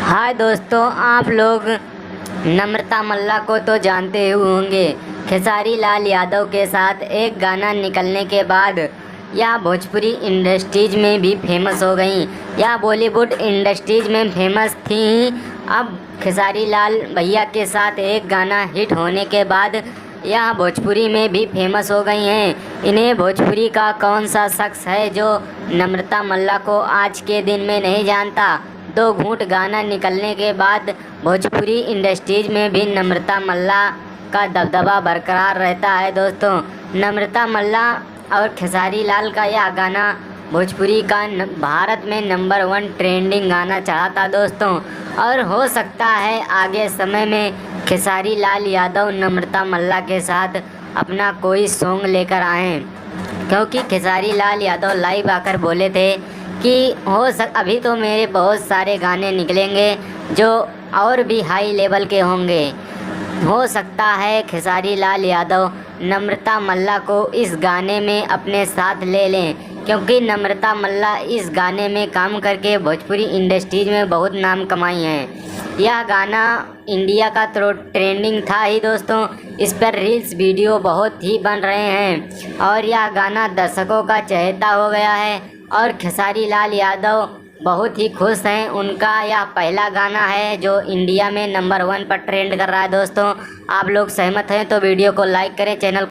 हाय दोस्तों, आप लोग नम्रता मल्ला को तो जानते ही होंगे। खेसारी लाल यादव के साथ एक गाना निकलने के बाद यह भोजपुरी इंडस्ट्रीज में भी फेमस हो गई। यह बॉलीवुड इंडस्ट्रीज में फेमस थी। अब खेसारी लाल भैया के साथ एक गाना हिट होने के बाद यह भोजपुरी में भी फेमस हो गई हैं। इन्हें भोजपुरी का कौन सा शख्स है जो नम्रता मल्ला को आज के दिन में नहीं जानता। दो घूंट गाना निकलने के बाद भोजपुरी इंडस्ट्रीज में भी नम्रता मल्ला का दबदबा बरकरार रहता है। दोस्तों, नम्रता मल्ला और खेसारी लाल का यह गाना भोजपुरी का भारत में नंबर 1 ट्रेंडिंग गाना चढ़ा था दोस्तों। और हो सकता है आगे समय में खेसारी लाल यादव नम्रता मल्ला के साथ अपना कोई सॉन्ग लेकर आएँ, क्योंकि खेसारी लाल यादव लाइव आकर बोले थे कि अभी तो मेरे बहुत सारे गाने निकलेंगे जो और भी हाई लेवल के होंगे। हो सकता है खेसारी लाल यादव नम्रता मल्ला को इस गाने में अपने साथ ले लें, क्योंकि नम्रता मल्ला इस गाने में काम करके भोजपुरी इंडस्ट्रीज में बहुत नाम कमाई हैं। यह गाना इंडिया का तो ट्रेंडिंग था ही दोस्तों। इस पर रील्स वीडियो बहुत ही बन रहे हैं और यह गाना दर्शकों का चहेता हो गया है और खेसारी लाल यादव बहुत ही खुश हैं। उनका यह पहला गाना है जो इंडिया में नंबर 1 पर ट्रेंड कर रहा है। दोस्तों, आप लोग सहमत हैं तो वीडियो को लाइक करें, चैनल